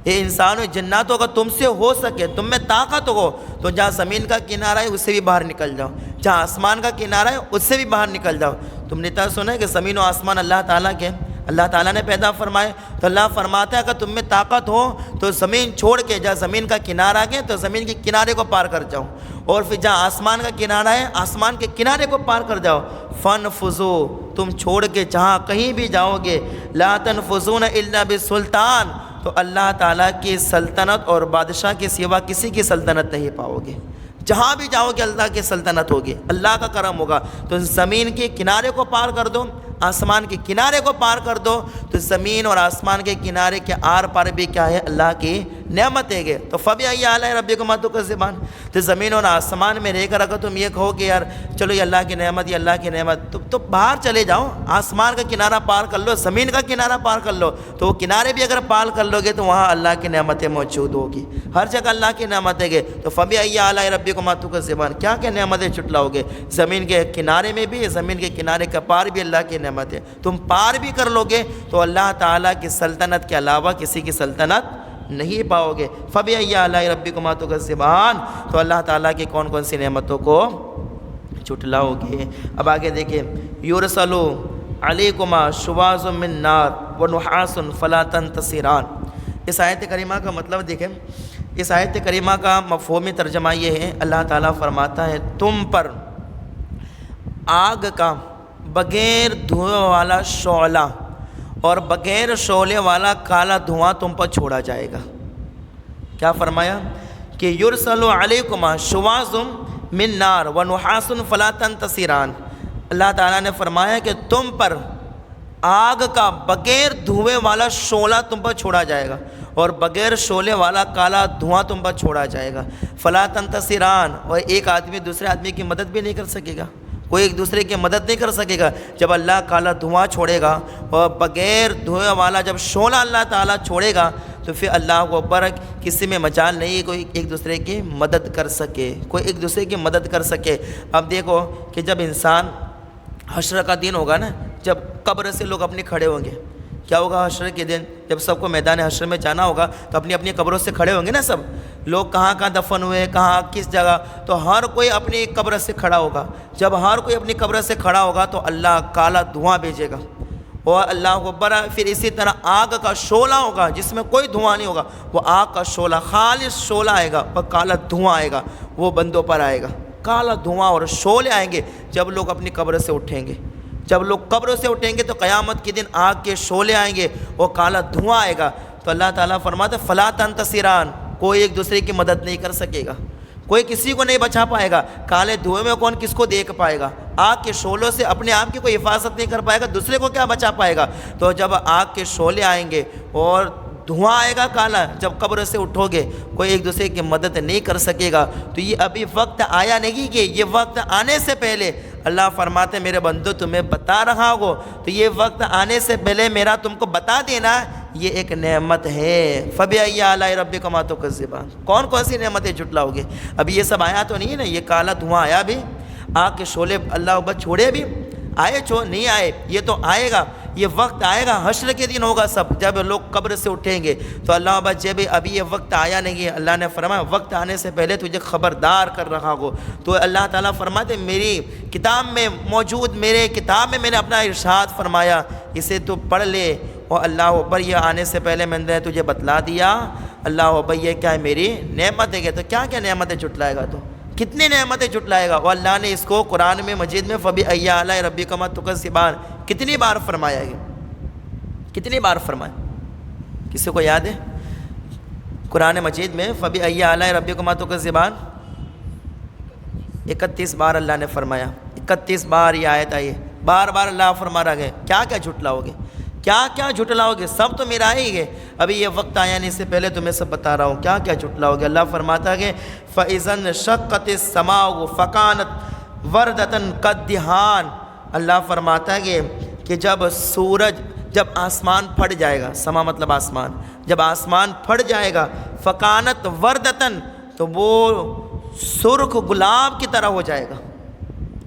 اے انسانوں جناتوں، اگر تم سے ہو سکے، تم میں طاقت ہو، تو جہاں زمین کا کنارہ ہے اس سے بھی باہر نکل جاؤ، جہاں آسمان کا کنارہ ہے اس سے بھی باہر نکل جاؤ۔ تم نے تو سنا ہے کہ زمین و آسمان اللہ تعالیٰ کے، اللہ تعالیٰ نے پیدا فرمائے، تو اللہ فرماتا ہے اگر تم میں طاقت ہو تو زمین چھوڑ کے جہاں زمین کا کنارہ ہے تو زمین کے کنارے کو پار کر جاؤ، اور پھر جہاں آسمان کا کنارہ ہے آسمان کے کنارے کو پار کر جاؤ۔ فَانفُذُوا، تم چھوڑ کے جہاں کہیں بھی جاؤ گے، لَا تَنفُذُونَ إِلَّا بِسُلْطَانٍ، تو اللہ تعالیٰ کی سلطنت اور بادشاہ کے سوا کسی کی سلطنت نہیں پاؤ گے، جہاں بھی جاؤ گے اللہ کی سلطنت ہوگی، اللہ کا کرم ہوگا۔ تو زمین کے کنارے کو پار کر دو، آسمان کے کنارے کو پار کر دو، تو زمین اور آسمان کے کنارے کے آر پار بھی کیا ہے؟ اللہ کی نعمتیں گے. تو فبأي آلاء ربكما تكذبان. تو زمین اور آسمان میں رہ کر اگر تم یہ کہو کہ یار چلو یہ اللہ کی نعمت، یہ اللہ کی نعمت، تو باہر چلے جاؤ، آسمان کا کنارہ پار کر لو، زمین کا کنارہ پار کر لو، تو وہ کنارے بھی اگر پار کر لو گے تو وہاں اللہ کی نعمتیں موجود ہوگی، ہر جگہ اللہ کی نعمتیں گے. تو فبأي آلاء ربكما تكذبان، کیا کیا نعمتیں جھٹلاؤ گے؟ زمین کے کنارے میں بھی، زمین کے کنارے کا پار بھی اللہ کی نعمت ہے. تم پار بھی کر لو گے تو اللہ تعالیٰ کی سلطنت کے علاوہ کسی کی سلطنت نہیں پاؤ گے. فبأي آلاء ربكما تكذبان. تو اللہ تعالیٰ کی کون کون سی نعمتوں کو جھٹلاؤ گے؟ اب آگے دیکھیں، یرسل علیکما شواظ من نار ونحاس فلا تنتصران. اس آیت کریمہ کا مطلب دیکھیں، اس آیت کریمہ کا مفہومی ترجمہ یہ ہے، اللہ تعالیٰ فرماتا ہے تم پر آگ کا بغیر دھوئے والا شعلہ اور بغیر شعلے والا کالا دھواں تم پر چھوڑا جائے گا. کیا فرمایا؟ کہ یرسل علیکما شواظ من نار ونحاس فلا تنتصران. اللہ تعالیٰ نے فرمایا کہ تم پر آگ کا بغیر دھوئے والا شعلہ تم پر چھوڑا جائے گا اور بغیر شعلے والا کالا دھواں تم پر چھوڑا جائے گا. فلا تنتصران، اور ایک آدمی دوسرے آدمی کی مدد بھی نہیں کر سکے گا، کوئی ایک دوسرے کی مدد نہیں کر سکے گا. جب اللہ کالا دھواں چھوڑے گا اور بغیر دھوئے والا جب شعلہ اللہ تعالیٰ چھوڑے گا تو پھر اللہ کو اکبر کسی میں مجال نہیں کوئی ایک دوسرے کی مدد کر سکے، کوئی ایک دوسرے کی مدد کر سکے. اب دیکھو کہ جب انسان حشر کا دن ہوگا نا، جب قبر سے لوگ اپنے کھڑے ہوں گے، کیا ہوگا حشر کے دن؟ جب سب کو میدان حشر میں جانا ہوگا تو اپنی اپنی قبروں سے کھڑے ہوں گے نا، سب لوگ کہاں کہاں دفن ہوئے، کہاں کس جگہ، تو ہر کوئی اپنی قبر سے کھڑا ہوگا. جب ہر کوئی اپنی قبر سے کھڑا ہوگا تو اللہ کالا دھواں بھیجے گا اور اللہ اکبر. پھر اسی طرح آگ کا شعلہ ہوگا جس میں کوئی دھواں نہیں ہوگا، وہ آگ کا شعلہ خالص شعلہ آئے گا پر کالا دھواں آئے گا، وہ بندوں پر آئے گا. کالا دھواں اور شعلے آئیں گے جب لوگ اپنی قبر سے اٹھیں گے. جب لوگ قبروں سے اٹھیں گے تو قیامت کے دن آگ کے شعلے آئیں گے اور کالا دھواں آئے گا. تو اللہ تعالیٰ فرماتا ہے فلا تنتصران، کوئی ایک دوسرے کی مدد نہیں کر سکے گا، کوئی کسی کو نہیں بچا پائے گا. کالے دھوئے میں کون کس کو دیکھ پائے گا؟ آگ کے شعلوں سے اپنے آپ کی کوئی حفاظت نہیں کر پائے گا، دوسرے کو کیا بچا پائے گا؟ تو جب آگ کے شعلے آئیں گے اور دھواں آئے گا کالا، جب قبر سے اٹھو گے کوئی ایک دوسرے کی مدد نہیں کر سکے گا. تو یہ ابھی وقت آیا نہیں، کہ یہ وقت آنے سے پہلے اللہ فرماتے میرے بندو تمہیں بتا رہا ہو، تو یہ وقت آنے سے پہلے میرا تم کو بتا دینا یہ ایک نعمت ہے. فبأي آلاء ربكما تكذبان. کون کون سی نعمتیں جھٹلاؤ گے؟ ابھی یہ سب آیا تو نہیں ہے نا، یہ کالا دھواں آیا بھی، آگ کے شعلے اللہ اکبر چھوڑے بھی، آئے نہیں آئے، یہ تو آئے گا. یہ وقت آئے گا، حشر کے دن ہوگا سب، جب لوگ قبر سے اٹھیں گے. تو اللہ اکبر جب ابھی یہ وقت آیا نہیں ہے، اللہ نے فرمایا وقت آنے سے پہلے تجھے خبردار کر رہا ہو. تو اللہ تعالیٰ فرماتے میری کتاب میں موجود، میرے کتاب میں میں نے اپنا ارشاد فرمایا، اسے تو پڑھ لے. اور اللہ اکبر یہ آنے سے پہلے میں نے تجھے بتلا دیا. اللہ اکبر یہ کیا ہے؟ میری نعمت ہے. تو کیا کیا نعمتیں جھٹلائے گا؟ تو کتنی نعمتیں جھٹلائے گا؟ اور اللہ نے اس کو قرآن میں مجید میں فبأي آلاء ربكما تكذبان کتنی بار فرمایا ہے؟ کتنی بار فرمایا؟ کسی کو یاد ہے؟ قرآن مجید میں فبأي آلاء ربكما تكذبان 31 بار اللہ نے فرمایا. 31 بار یہ آیت آئی ہے، بار بار اللہ فرما رہا ہے کیا کیا جھٹلاؤ گے، کیا کیا جھٹلاؤ گے؟ سب تو میرا ہی ہے. ابھی یہ وقت آیا نہیں، اس سے پہلے تمہیں سب بتا رہا ہوں کیا کیا جھٹلاؤ گے. اللہ فرماتا ہے فَإِذَا انشَقَّتِ السَّمَاءُ فَكَانَتْ وَرْدَةً كَالدِّهَانِ. اللہ فرماتا ہے کہ جب سورج، جب آسمان پھٹ جائے گا، سما مطلب آسمان، جب آسمان پھٹ جائے گا، فَكَانَتْ وَرْدَةً، تو وہ سرخ گلاب کی طرح ہو جائے گا،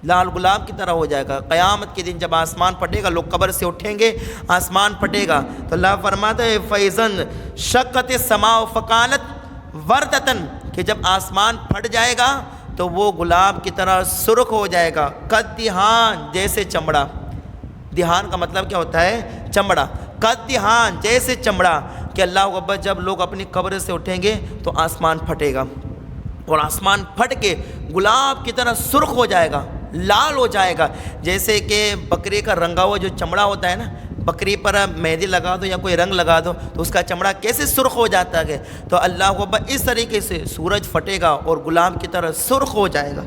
لال گلاب کی طرح ہو جائے گا. قیامت کے دن جب آسمان پھٹے گا، لوگ قبر سے اٹھیں گے، آسمان پھٹے گا. تو اللہ فرماتا ہے فَإِذَا انشَقَّتِ السَّمَاءُ فَكَانَتْ وَرْدَةً، کہ جب آسمان پھٹ جائے گا تو وہ گلاب کی طرح سرخ ہو جائے گا. کالدِّہان، جیسے چمڑا. دھان کا مطلب کیا ہوتا ہے؟ چمڑا. کالدِّہان، جیسے چمڑا. کہ اللہ اکبر جب لوگ اپنی قبر سے اٹھیں گے تو آسمان پھٹے گا اور آسمان پھٹ کے گلاب کی طرح سرخ ہو جائے گا، لال ہو جائے گا. جیسے کہ بکری کا رنگا ہوا جو چمڑا ہوتا ہے نا، بکری پر مہندی لگا دو یا کوئی رنگ لگا دو تو اس کا چمڑا کیسے سرخ ہو جاتا ہے. تو اللہ اکبر اس طریقے سے سورج پھٹے گا اور گلاب کی طرح سرخ ہو جائے گا.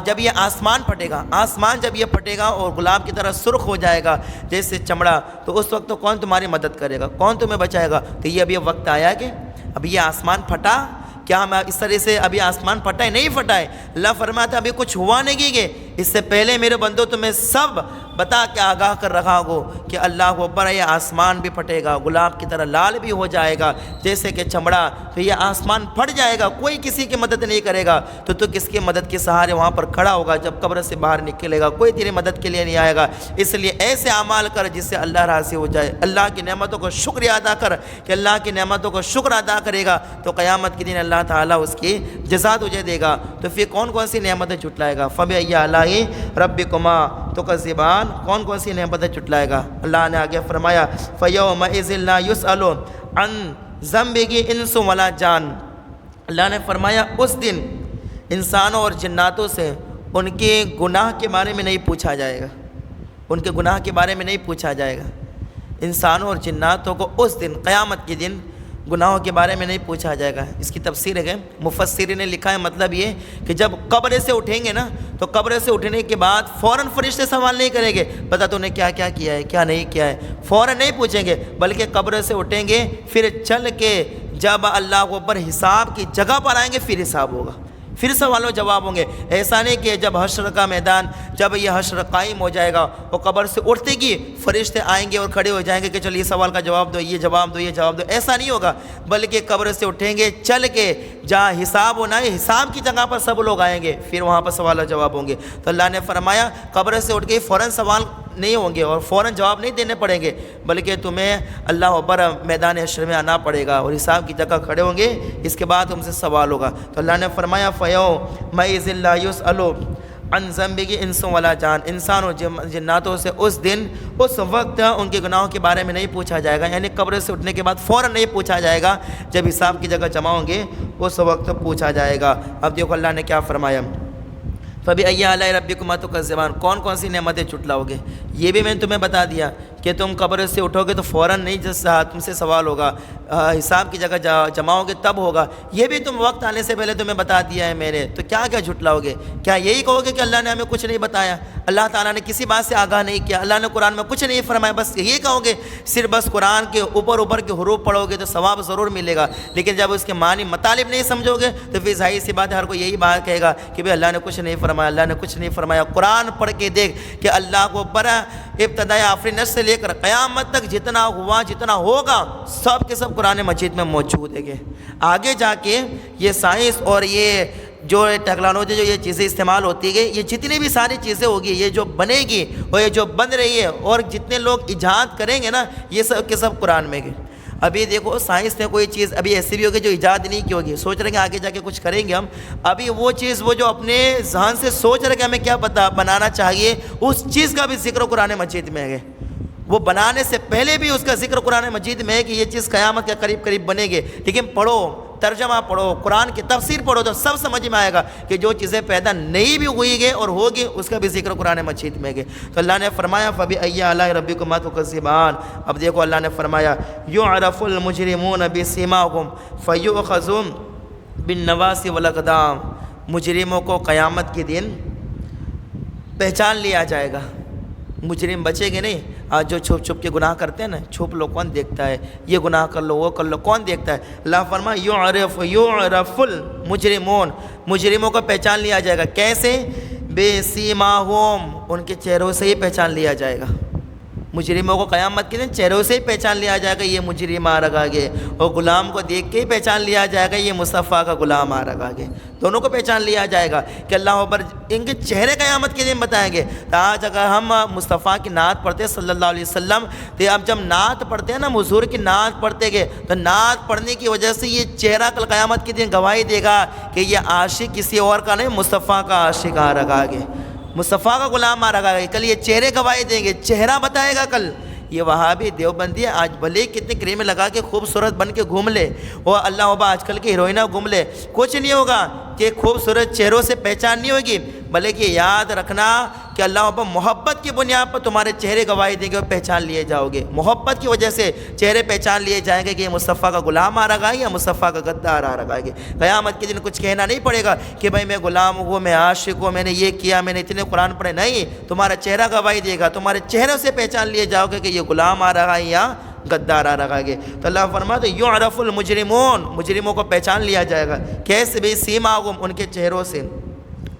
جب یہ آسمان پھٹے گا، آسمان جب یہ پھٹے گا اور گلاب کی طرح سرخ ہو جائے گا جیسے چمڑا، تو اس وقت تو کون تمہاری مدد کرے گا، کون تمہیں بچائے گا؟ تو یہ اب یہ وقت آیا کہ اب یہ آسمان پھٹا کیا؟ ہم اس طرح سے ابھی آسمان پھٹا ہے؟ نہیں پھٹا ہے۔ اللہ فرماتا ہے ابھی کچھ ہوا نہیں کہ اس سے پہلے میرے بندو تمہیں سب بتا کے آگاہ کر رہا ہو کہ اللہ اکبر، یہ آسمان بھی پھٹے گا، گلاب کی طرح لال بھی ہو جائے گا جیسے کہ چمڑا، تو یہ آسمان پھٹ جائے گا، کوئی کسی کی مدد نہیں کرے گا، تو کس کی مدد کے سہارے وہاں پر کھڑا ہوگا؟ جب قبر سے باہر نکلے گا کوئی تیری مدد کے لیے نہیں آئے گا۔ اس لیے ایسے اعمال کر جس سے اللہ راضی ہو جائے، اللہ کی نعمتوں کو شکریہ ادا کر کہ اللہ کی نعمتوں کو شکر ادا کرے گا تو قیامت کے دن اللہ تعالیٰ اس کی جزا تجھے دے گا۔ تو پھر کون کون سی نعمتیں جھٹلائے گا؟ فَبِأَيِّ آلَاءِ رَبِّكُمَا تُكَذِّبَانِ، کون کون سی نعمتیں جھٹلائے گا؟ اللہ نے آگے فرمایا فَيَوْمَئِذٍ لَا يُسْأَلُ عَنْ ذَنبِهِ إِنسٌ وَلَا جَانٌ، اللہ نے فرمایا اس دن انسانوں اور جناتوں سے ان کے گناہ کے بارے میں نہیں پوچھا جائے گا، ان کے گناہ کے بارے میں نہیں پوچھا جائے گا۔ انسانوں اور جناتوں کو اس دن، قیامت کے دن، گناہوں کے بارے میں نہیں پوچھا جائے گا۔ اس کی تفسیر ہے، مفسرین نے لکھا ہے مطلب یہ کہ جب قبر سے اٹھیں گے نا تو قبر سے اٹھنے کے بعد فوراً فرشتے سوال نہیں کریں گے بتا تو نے کیا کیا کیا ہے کیا نہیں کیا ہے، فوراً نہیں پوچھیں گے، بلکہ قبر سے اٹھیں گے پھر چل کے جب اللہ کے اوپر حساب کی جگہ پر آئیں گے پھر حساب ہوگا، پھر سوال و جواب ہوں گے۔ ایسا نہیں کہ جب حشر کا میدان، جب یہ حشر قائم ہو جائے گا وہ قبر سے اٹھتے گی فرشتے آئیں گے اور کھڑے ہو جائیں گے کہ چل یہ سوال کا جواب دو، یہ جواب دو، یہ جواب دو، ایسا نہیں ہوگا، بلکہ قبر سے اٹھیں گے چل کے جہاں حساب ہونا ہے حساب کی جگہ پر سب لوگ آئیں گے، پھر وہاں پر سوال و جواب ہوں گے۔ تو اللہ نے فرمایا قبر سے اٹھ کے فوراً سوال نہیں ہوں گے اور فوراً جواب نہیں دینے پڑیں گے، بلکہ تمہیں اللہ اکبر میدان حشر میں آنا پڑے گا اور حساب کی جگہ کھڑے ہوں گے، اس کے بعد تم سے سوال ہوگا۔ تو اللہ نے فرمایا فَيَوْمَئِذٍ لَا يُسْأَلُ عَنْ ذَنبِهِ إِنسٌ وَلَا جَانٌ، انسان اور جناتوں سے اس دن، اس وقت ان کے گناہوں کے بارے میں نہیں پوچھا جائے گا، یعنی قبر سے اٹھنے کے بعد فوراً نہیں پوچھا جائے گا، جب حساب کی جگہ جمع ہوں گے اس وقت پوچھا جائے گا۔ اب دیکھو اللہ نے کیا فرمایا، فَبِأَيِّ آلَاءِ رَبِّكُمَا تُكَذِّبَانِ، کون کون سی نعمتیں جھٹلاؤ گے؟ یہ بھی میں نے تمہیں بتا دیا کہ تم قبر سے اٹھو گے تو فوراً نہیں، جس تم سے سوال ہوگا، حساب کی جگہ جمع ہوگے تب ہوگا، یہ بھی تم وقت آنے سے پہلے تمہیں بتا دیا ہے میں نے، تو کیا کیا جھٹلاؤ گے؟ کیا یہی کہو گے کہ اللہ نے ہمیں کچھ نہیں بتایا، اللہ تعالیٰ نے کسی بات سے آگاہ نہیں کیا، اللہ نے قرآن میں کچھ نہیں فرمایا، بس یہی کہو گے؟ صرف بس قرآن کے اوپر کے حروف پڑھو گے تو ثواب ضرور ملے گا، لیکن جب اس کے معنی مطالب نہیں سمجھو گے تو پھر ظاہر سی بات ہے ہر کوئی یہی بات کہے گا کہ بھئی اللہ نے کچھ نہیں فرمایا، اللہ نے کچھ نہیں فرمایا۔ قرآن پڑھ کے دیکھ کہ اللہ کو بڑا ابتدائی آفرینش سے لے کر قیامت تک جتنا ہوا جتنا ہوگا سب کے سب قرآن مجید میں موجود ہے۔ آگے جا کے یہ سائنس اور یہ جو ٹیکنالوجی جو یہ چیزیں استعمال ہوتی گئی، یہ جتنی بھی ساری چیزیں ہوگی، یہ جو بنے گی اور یہ جو بن رہی ہے اور جتنے لوگ ایجاد کریں گے نا، یہ سب کے سب قرآن میں گئے۔ ابھی دیکھو سائنس نے کوئی چیز ابھی ایسی بھی ہوگی جو ایجاد نہیں کی ہوگی، سوچ رہے ہیں آگے جا کے کچھ کریں گے ہم، ابھی وہ چیز وہ جو اپنے ذہن سے سوچ رہے کہ ہمیں کیا بنانا چاہیے، اس چیز کا بھی ذکر قرآن مجید میں ہے۔ وہ بنانے سے پہلے بھی اس کا ذکر قرآن مجید میں ہے کہ یہ چیز قیامت کے قریب بنے گی، لیکن پڑھو، ترجمہ پڑھو، قرآن کی تفسیر پڑھو تو سب سمجھ میں آئے گا کہ جو چیزیں پیدا نہیں بھی ہوئی گے اور ہوگی اس کا بھی ذکر قرآن مجید میں ہے۔ تو اللہ نے فرمایا فَبِأَيِّ آلَاءِ رَبِّكُمَا تُكَذِّبَانِ، اب دیکھو اللہ نے فرمایا يُعْرَفُ الْمُجْرِمُونَ بِسِيمَاهُمْ فَيُؤْخَذُ بِالنَّوَاصِ وَالْأَقْدَامِ، مجرموں کو قیامت کے دن پہچان لیا جائے گا، مجرم بچے گے نہیں۔ آج جو چھپ چھپ کے گناہ کرتے ہیں نا، چھپ لو کون دیکھتا ہے، یہ گناہ کر لو وہ کر لو کون دیکھتا ہے؟ اللہ فرمایا یعرف المجرمون، مجرموں کو پہچان لیا جائے گا، کیسے؟ بسیماہم، ان کے چہروں سے ہی پہچان لیا جائے گا۔ مجرموں کو قیامت کے دن چہروں سے ہی پہچان لیا جائے گا، یہ مجرم آ رہا گے، اور غلام کو دیکھ کے ہی پہچان لیا جائے گا، یہ مصطفیٰ کا غلام آ رہا گے، دونوں کو پہچان لیا جائے گا کہ اللہ اکبر، ان کے چہرے قیامت کے دن بتائیں گے۔ تو آج اگر ہم مصطفیٰ کی نعت پڑھتے صلی اللہ علیہ وسلم، تو اب جب نعت پڑھتے ہیں نا، حضور کی نعت پڑھتے گے تو نعت پڑھنے کی وجہ سے یہ چہرہ کل قیامت کے دن گواہی دے گا کہ یہ عاشق کسی اور کا نہیں، مصطفیٰ کا عاشق آ رہا گے، مصطفیٰ کا غلام آ رہا ہے، کل یہ چہرے گواہی دیں گے، چہرہ بتائے گا کل۔ یہ وہابی دیوبندی آج بھلے کتنے کریم لگا کے خوبصورت بن کے گھوم لے، وہ اللہ وبا آج کل کی ہیروئنہ گھوم لے، کچھ نہیں ہوگا کہ خوبصورت چہروں سے پہچان نہیں ہوگی، بلکہ یاد رکھنا کہ اللہ وبا محبت کی بنیاد پر تمہارے چہرے گواہی دیں گے اور پہچان لیے جاؤ گے، محبت کی وجہ سے چہرے پہچان لیے جائیں گے کہ یہ مصطفیٰ کا غلام آ رہا ہے یا مصطفیٰ کا غدار آ رہا ہے۔ قیامت کے دن کچھ کہنا نہیں پڑے گا کہ بھائی میں غلام ہوں، میں عاشق ہوں، میں نے یہ کیا، میں نے اتنے قرآن پڑھے، نہیں، تمہارا چہرہ گواہی دے گا، تمہارے چہروں سے پہچان لیے جاؤ گے کہ یہ غلام آ رہا ہے یا غدار آ رہا ہے. تو اللہ فرماتے یعرف المجرمون, مجرموں کو پہچان لیا جائے گا. کیسے بھی سیماہم, ان کے چہروں سے.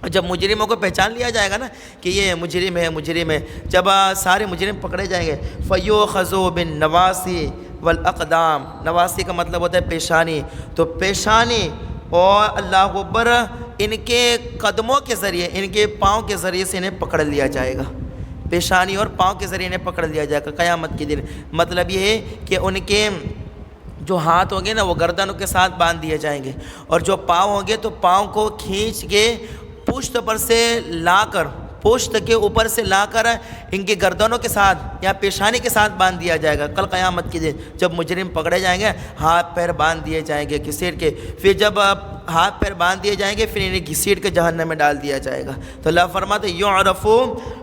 جب مجرموں کو پہچان لیا جائے گا نا کہ یہ مجرم ہے مجرم ہے, جب سارے مجرم پکڑے جائیں گے, فیؤخذوا بالنواصی والاقدام, نواصی کا مطلب ہوتا ہے پیشانی, تو پیشانی اور اللہ اکبر ان کے قدموں کے ذریعے, ان کے پاؤں کے ذریعے سے انہیں پکڑ لیا جائے گا. پیشانی اور پاؤں کے ذریعے انہیں پکڑ لیا جائے گا قیامت کے دن. مطلب یہ ہے کہ ان کے جو ہاتھ ہوں گے نا وہ گردنوں کے ساتھ باندھ دیے جائیں گے, اور جو پاؤں ہوں گے تو پاؤں کو کھینچ کے پشت پر سے لا کر, پشت کے اوپر سے لا کر ان کی گردنوں کے ساتھ یا پیشانی کے ساتھ باندھ دیا جائے گا. کل قیامت کے دن جب مجرم پکڑے جائیں گے ہاتھ پیر باندھ دیے جائیں گے گھسیٹ کے, پھر جب ہاتھ پیر باندھ دیے جائیں گے پھر انہیں گھسیٹ کے جہنم میں ڈال دیا جائے گا. تو اللہ فرماتے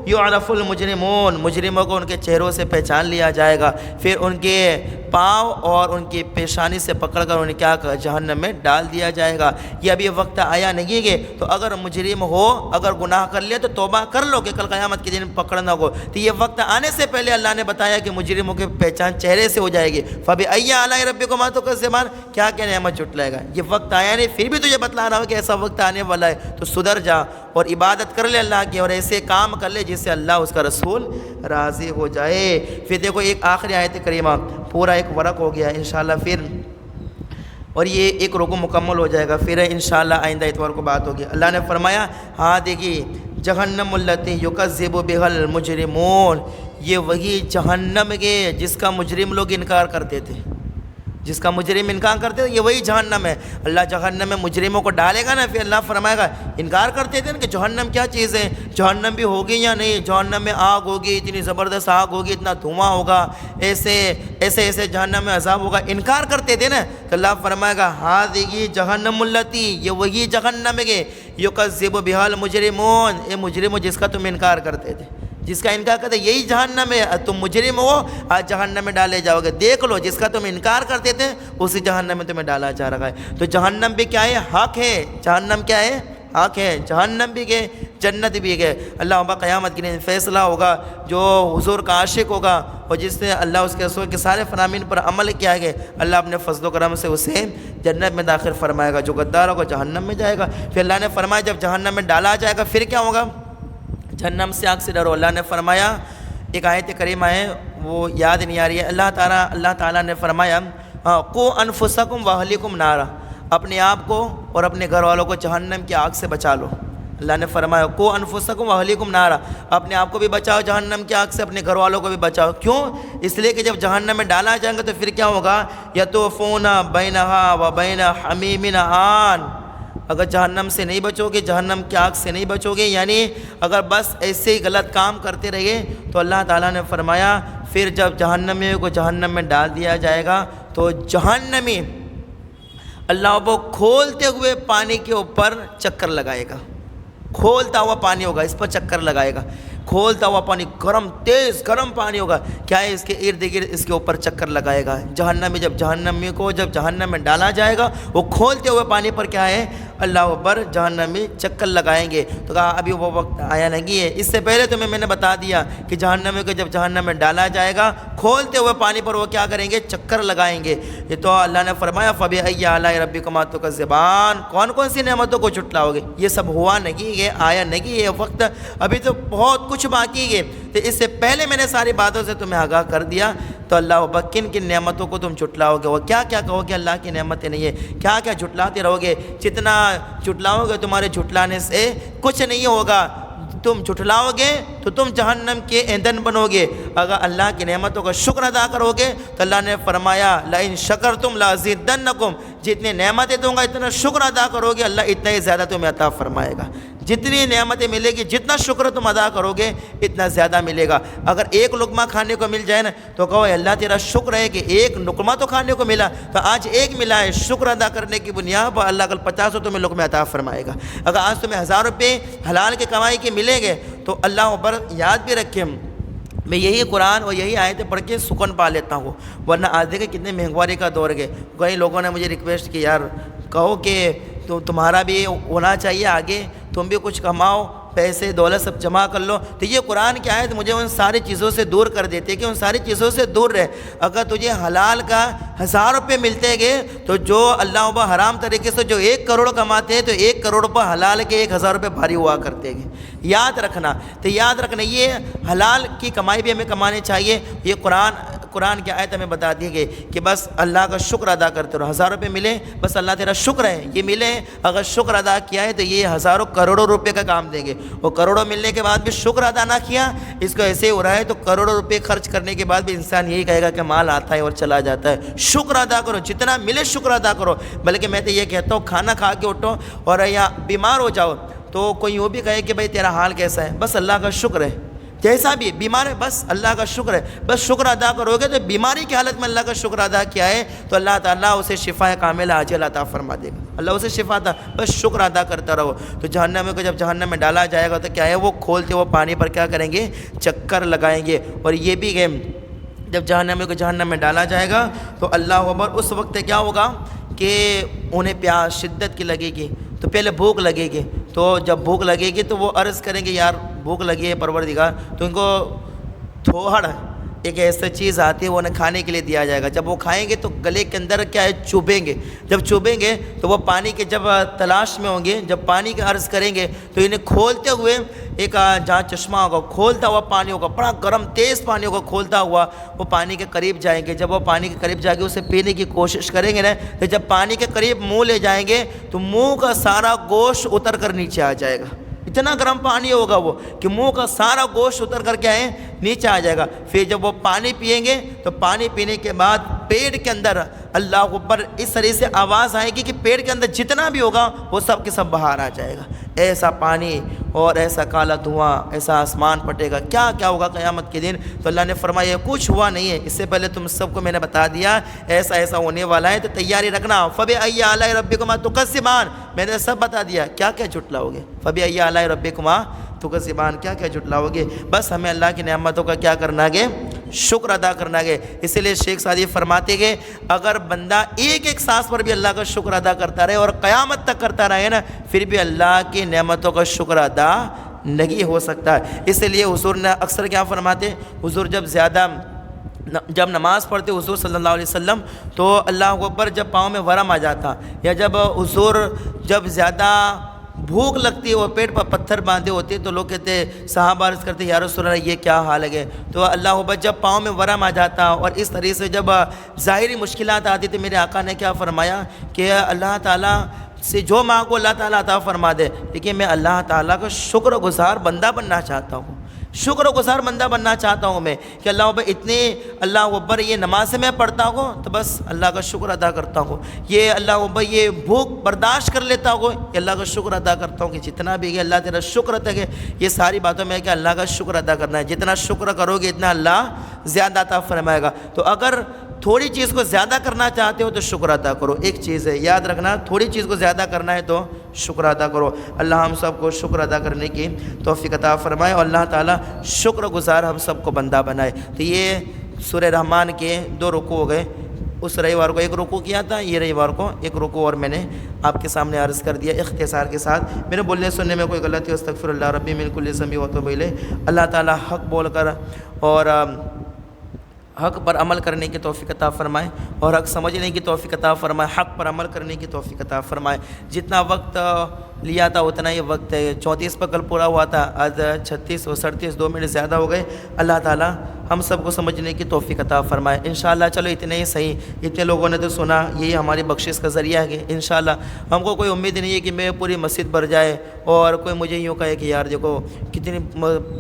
یعرف المجرمون, مجرموں کو ان کے چہروں سے پہچان لیا جائے گا, پھر ان کے پاؤں اور ان کی پیشانی سے پکڑ کر انہیں کیا جہنم میں ڈال دیا جائے گا. یہ ابھی وقت آیا نہیں ہے, تو اگر مجرم ہو, اگر گناہ کر لیا تو توبہ کر لو کہ کل قیامت کے دن پکڑنا ہو. تو یہ وقت آنے سے پہلے اللہ نے بتایا کہ مجرموں کی پہچان چہرے سے ہو جائے گی. فبأي آلاء ربكما تكذبان, کیا کیا نعمت جھٹلائے گا. یہ وقت آیا نہیں, پھر بھی تجھے بتلا رہا ہوں کہ ایسا وقت آنے والا ہے, تو سدھر جا اور عبادت کر لے اللہ کی, اور ایسے کام کر لے جس سے اللہ اس کا رسول راضی ہو جائے. پھر دیکھو ایک آخری آیت کریمہ, پورا ایک ورق ہو گیا انشاءاللہ پھر, اور یہ ایک رکوع مکمل ہو جائے گا, پھر انشاءاللہ آئندہ اتوار کو بات ہوگی. اللہ نے فرمایا ہاں دیکھیے جہنم التی یکذب بها المجرمون, یہ وہی جہنم کے جس کا مجرم لوگ انکار کرتے تھے, جس کا مجرم انکار کرتے تھے, یہ وہی جہنم ہے. اللہ جہنم میں مجرموں کو ڈالے گا نا, پھر اللہ فرمائے گا انکار کرتے تھے نا کہ جہنم کیا چیز ہے, جہنم بھی ہوگی یا نہیں, جہنم میں آگ ہوگی, اتنی زبردست آگ ہوگی, اتنا دھواں ہوگا, ایسے ایسے ایسے جہنم میں عذاب ہوگا, انکار کرتے تھے نا. تو اللہ فرمائے گا ہذہ جہنم التی, یہ وہی جہنم ہے یکذب بها المجرمون, یہ مجرم ہو جس کا تم انکار کرتے تھے, جس کا انکار کرتے یہی جہنم ہے, تم مجرم ہو آج جہنم میں ڈالے جاؤ گے. دیکھ لو جس کا تم انکار کرتے تھے اسی جہنم میں تمہیں ڈالا جا رہا ہے. تو جہنم بھی کیا ہے, حق ہے. جہنم کیا ہے, حق ہے. جہنم بھی گئے, جنت بھی گئے. اللہ ابا قیامت کے دن فیصلہ ہوگا, جو حضور کا عاشق ہوگا اور جس نے اللہ اس کے رسول کے سارے فرامین پر عمل کیا ہے, اللہ اپنے فضل و کرم سے اسے جنت میں داخل فرمائے گا. جو غدار ہوگا جہنم میں جائے گا. پھر اللہ نے فرمایا جب جہنم میں ڈالا جائے گا پھر کیا ہوگا, جہنم سے آگ سے ڈرو. اللہ نے فرمایا, ایک آیت کریمہ ہے وہ یاد نہیں آ رہی ہے, اللہ تعالیٰ نے فرمایا قو انفسکم واہلیکم نارا, اپنے آپ کو اور اپنے گھر والوں کو جہنم کی آگ سے بچا لو. اللہ نے فرمایا قو انفسکم واہلیکم نارا, اپنے آپ کو بھی بچاؤ جہنم کی آگ سے, اپنے گھر والوں کو بھی بچاؤ. کیوں, اس لیے کہ جب جہنم میں ڈالا جائے گا تو پھر کیا ہوگا, یطوفون بینہا و بین حمیم آن, اگر جہنم سے نہیں بچو گے, جہنم کی آگ سے نہیں بچو گے, یعنی اگر بس ایسے ہی غلط کام کرتے رہے, تو اللہ تعالیٰ نے فرمایا پھر جب جہنمیوں کو جہنم میں ڈال دیا جائے گا تو جہنمی اللہ کو کھولتے ہوئے پانی کے اوپر چکر لگائے گا. کھولتا ہوا پانی ہوگا, اس پر چکر لگائے گا. کھولتا ہوا پانی, گرم تیز گرم پانی ہوگا, کیا ہے اس کے ارد گرد اس کے اوپر چکر لگائے گا. جہنمی جب جہنم میں ڈالا جائے گا وہ کھولتے ہوئے پانی پر کیا ہے, اللہ اکبر, جہنمی چکر لگائیں گے. تو کہا ابھی وہ وقت آیا نہیں ہے, اس سے پہلے تمہیں میں نے بتا دیا کہ جہنمی کو جب جہنم میں ڈالا جائے گا کھولتے ہوئے پانی پر وہ کیا کریں گے, چکر لگائیں گے. یہ تو اللہ نے فرمایا فبأي آلاء ربكما تكذبان, کون کون سی نعمتوں کو جھٹلاؤ گے. یہ سب ہوا نہیں ہے, آیا نہیں ہے وقت, ابھی تو بہت کچھ باقی ہے. تو اس سے پہلے میں نے ساری باتوں سے تمہیں آگاہ کر دیا. تو اللہ ابا کن کن نعمتوں کو تم جھٹلاؤ گے, وہ کیا کیا کہو گے اللہ کی نعمتیں نہیں ہے, کیا کیا جھٹلاتے رہو گے. جتنا جھٹلاؤ گے تمہارے جھٹلانے سے کچھ نہیں ہوگا. تم جھٹلاؤ گے تو تم جہنم کے ایندھن بنو گے. اگر اللہ کی نعمتوں کا شکر ادا کرو گے تو اللہ نے فرمایا لئن شکرتم لازیدنکم, جتنی نعمتیں دوں گا اتنا شکر ادا کرو گے اللہ اتنا ہی زیادہ تمہیں عطا فرمائے گا. جتنی نعمتیں ملے گی, جتنا شکر تم ادا کرو گے اتنا زیادہ ملے گا. اگر ایک لقمہ کھانے کو مل جائے نا تو کہو اللہ تیرا شکر ہے کہ ایک لقمہ تو کھانے کو ملا, تو آج ایک ملا ہے, شکر ادا کرنے کی بنیاد پر اللہ کل 50 تمہیں لقمے عطا فرمائے گا. اگر آج تمہیں 1000 روپے حلال کے کمائی کے ملیں گے تو اللہ اکبر یاد بھی رکھیں, میں یہی قرآن اور یہی آیتیں پڑھ کے سکون پا لیتا ہوں, ورنہ آج دیکھیں کتنے مہنگواری کا دور ہے. کئی لوگوں نے مجھے ریکویسٹ کی یار کہو کہ تو تمہارا بھی ہونا چاہیے آگے, تم بھی کچھ کماؤ پیسے دولت سب جمع کر لو، تو یہ قرآن کی آیت مجھے ان ساری چیزوں سے دور کر دیتی ہے کہ ان ساری چیزوں سے دور رہ۔ اگر تجھے حلال کا 1000 روپے ملتے گے تو جو اللہ ابا حرام طریقے سے جو 1 کروڑ کماتے ہیں تو 1 کروڑ روپے حلال کے 1000 روپے بھاری ہوا کرتے گے، یاد رکھنا۔ تو یاد رکھنا یہ حلال کی کمائی بھی ہمیں کمانی چاہیے۔ یہ قرآن کی آیت ہمیں بتا دی گئی کہ بس اللہ کا شکر ادا کرتے رہو۔ 1000 روپے ملے بس اللہ تیرا شکر ہے یہ ملے، اگر شکر ادا کیا ہے تو یہ ہزاروں کروڑوں روپے کا کام دیں گے۔ وہ کروڑوں ملنے کے بعد بھی شکر ادا نہ کیا، اس کو ایسے ہو رہا ہے تو کروڑوں روپے خرچ کرنے کے بعد بھی انسان یہی کہے گا کہ مال آتا ہے اور چلا جاتا ہے۔ شکر ادا کرو، جتنا ملے شکر ادا کرو۔ بلکہ میں تو یہ کہتا ہوں کھانا کھا کے اٹھو اور یا بیمار ہو جاؤ تو کوئی یوں بھی کہے کہ بھائی تیرا حال کیسا ہے، بس اللہ کا شکر ہے، جیسا بھی بیمار ہے بس اللہ کا شکر ہے، بس شکر ادا کرو گے تو بیماری کی حالت میں اللہ کا شکر ادا کیا ہے تو اللہ تعالیٰ اسے شفا کاملہ عاجلہ عطا فرما دے گا، اللہ اسے شفا عطا، بس شکر ادا کرتا رہو۔ تو جہنم کو جب جہنم میں ڈالا جائے گا تو کیا ہے، وہ کھولتے وہ پانی پر کیا کریں گے، چکر لگائیں گے۔ اور یہ بھی کہ جب جہنم کو جہنم میں ڈالا جائے گا تو اللہ اکبر، اس وقت کیا ہوگا کہ انہیں پیاس شدت کی لگے گی، تو پہلے بھوک لگے گی، تو جب بھوک لگے گی تو وہ عرض کریں گے یار بھوک لگی ہے پروردگار، تو ان کو تھوڑ ایک ایسا چیز آتی ہے وہ انہیں کھانے کے لیے دیا جائے گا۔ جب وہ کھائیں گے تو گلے کے اندر کیا ہے، چوبیں گے، جب چوبیں گے تو وہ پانی کے جب تلاش میں ہوں گے، جب پانی کا عرض کریں گے تو انہیں کھولتے ہوئے ایک جہاں چشمہ ہوگا کھولتا ہوا پانی ہوگا، بڑا گرم تیز پانی ہوگا، کھولتا ہوا وہ پانی کے قریب جائیں گے۔ جب وہ پانی کے قریب جا کے اسے پینے کی کوشش کریں گے نا، تو جب پانی کے قریب منہ لے جائیں گے تو منہ کا سارا گوشت اتر کر نیچے آ جائے گا، اتنا گرم پانی ہوگا وہ کہ منہ کا سارا گوشت اتر کر کے آئے نیچے آ جائے گا۔ پھر جب وہ پانی پئیں گے تو پانی پینے کے بعد پیٹ کے اندر اللہ اکبر اس طرح سے آواز آئے گی کہ پیٹ کے اندر جتنا بھی ہوگا وہ سب کے سب باہر آ جائے گا۔ ایسا پانی اور ایسا کالا دھواں، ایسا آسمان پھٹے گا، کیا کیا ہوگا قیامت کے دن۔ تو اللہ نے فرمایا کچھ ہوا نہیں ہے، اس سے پہلے تم سب کو میں نے بتا دیا ایسا ایسا ہونے والا ہے، تو تیاری رکھنا۔ فَبِأَيِّ آلَاءِ رَبِّكُمَا تُكَذِّبَانِ، میں نے سب بتا دیا کیا کیا جھٹلاؤ گے۔ فَبِأَيِّ آلَاءِ رَبِّكُمَا تُكَذِّبَانِ، کیا کیا جھٹلاؤ گے۔ بس ہمیں اللہ کی نعمتوں کا کیا کرنا ہے، شکر ادا کرنا ہے۔ اسی لیے شیخ سعدی فرماتے ہیں اگر بندہ ایک ایک سانس پر بھی اللہ کا شکر ادا کرتا رہے اور قیامت تک کرتا رہے نا، پھر بھی اللہ کی نعمتوں کا شکر ادا نہیں ہو سکتا ہے۔ اس لیے حضور نے اکثر کیا فرماتے، حضور جب نماز پڑھتے حضور صلی اللہ علیہ وسلم تو اللہ اکبر جب پاؤں میں ورم آ جاتا، یا جب حضور جب زیادہ بھوک لگتی ہے اور پیٹ پر پتھر باندھے ہوتے تو لوگ کہتے صحابہ عرض کرتے یا رسول اللہ یہ کیا حال ہے، تو اللہ اکبر جب پاؤں میں ورم آ جاتا اور اس طریقے سے جب ظاہری مشکلات آتی تو میرے آقا نے کیا فرمایا کہ اللہ تعالیٰ سے جو مانگو اللہ تعالیٰ عطا فرما دے، لیکن میں اللہ تعالیٰ کا شکر گزار بندہ بننا چاہتا ہوں، شکر گزار بندہ بننا چاہتا ہوں میں کہ اللہ اکبر اتنے اللہ اکبر یہ نمازیں میں پڑھتا ہوں تو بس اللہ کا شکر ادا کرتا ہوں، یہ اللہ اکبر یہ بھوک برداشت کر لیتا ہوں کہ اللہ کا شکر ادا کرتا ہوں کہ جتنا بھی ہے اللہ تیرا شکر ادا ہے۔ یہ ساری باتوں میں ہے کہ اللہ کا شکر ادا کرنا ہے، جتنا شکر کرو گے اتنا اللہ زیادہ عطا فرمائے گا۔ تو اگر تھوڑی چیز کو زیادہ کرنا چاہتے ہو تو شکر ادا کرو، ایک چیز ہے یاد رکھنا، تھوڑی چیز کو زیادہ کرنا ہے تو شکر ادا کرو۔ اللہ ہم سب کو شکر ادا کرنے کی توفیق عطا فرمائے اور اللہ تعالیٰ شکر گزار ہم سب کو بندہ بنائے۔ تو یہ سورہ رحمان کے 2 رکوع ہو گئے، اس رویوار کو 1 رکوع کیا تھا، یہ رویوار کو 1 رکوع اور میں نے آپ کے سامنے عرض کر دیا اختصار کے ساتھ۔ میرے بولنے سننے میں کوئی غلطی استغفر اللہ ربی من کل ذنب واتوب الیہ۔ اللہ تعالیٰ حق بول کر اور حق پر عمل کرنے کی توفیق عطا فرمائے اور حق سمجھنے کی توفیق عطا فرمائے، حق پر عمل کرنے کی توفیق عطا فرمائے۔ جتنا وقت لیا تھا اتنا ہی وقت ہے، 34 پر کل پورا ہوا تھا، آج 36 اور 37 2 منٹ زیادہ ہو گئے۔ اللہ تعالیٰ ہم سب کو سمجھنے کی توفیق عطا فرمائے۔ انشاءاللہ چلو اتنے ہی صحیح، اتنے لوگوں نے تو سنا، یہی ہماری بخشش کا ذریعہ ہے کہ انشاءاللہ ہم کو کوئی امید نہیں ہے کہ میں پوری مسجد بھر جائے اور کوئی مجھے یوں کہے کہ یار دیکھو کتنی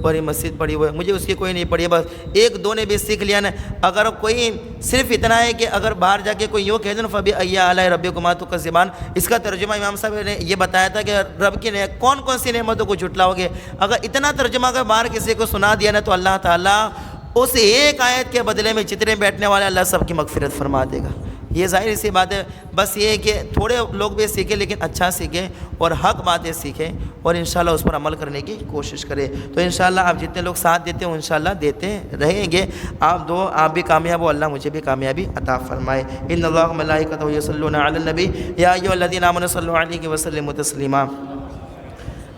بڑی مسجد پڑی ہوئی ہے، مجھے اس کی کوئی نہیں پڑی ہے، بس 1-2 نے بھی سیکھ لیا نا۔ اگر کوئی صرف اتنا ہے کہ اگر باہر جا کے کوئی یوں کہہ دے نا فَبِأَيِّ آلَاءِ رَبِّكُمَا تُكَذِّبَانِ، اس کا ترجمہ امام صاحب نے یہ بتایا تھا کہ رب کی کون کون سی نعمتوں کو جھٹلاؤ گے۔ اگر اتنا ترجمہ اگر باہر کسی کو سنا دیا نا تو اللہ تعالیٰ اس ایک آیت کے بدلے میں جتنے بیٹھنے والے اللہ سب کی مغفرت فرما دے گا۔ یہ ظاہر سی بات ہے، بس یہ ہے کہ تھوڑے لوگ بھی سیکھیں لیکن اچھا سیکھیں اور حق باتیں سیکھیں اور انشاءاللہ اس پر عمل کرنے کی کوشش کریں۔ تو انشاءاللہ آپ جتنے لوگ ساتھ دیتے ہوں انشاءاللہ دیتے رہیں گے۔ آپ بھی کامیاب ہو، اللہ مجھے بھی کامیابی عطا فرمائے۔ ان اللہ و ملائکتہ یصلون علی النبی یا ایھا الذین آمنوا صلوا علیہ وسلموا تسلیما۔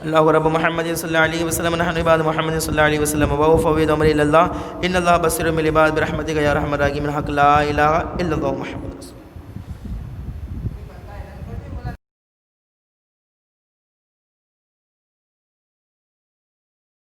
اللہ رب محمد صلی اللہ علیہ وسلم نحن عباد محمد صلی اللہ علیہ وسلم وفوض امری الی اللہ ان اللہ بصیر بالعباد برحمتک یا ارحم الراحمین حق لا الہ الا اللہ محمد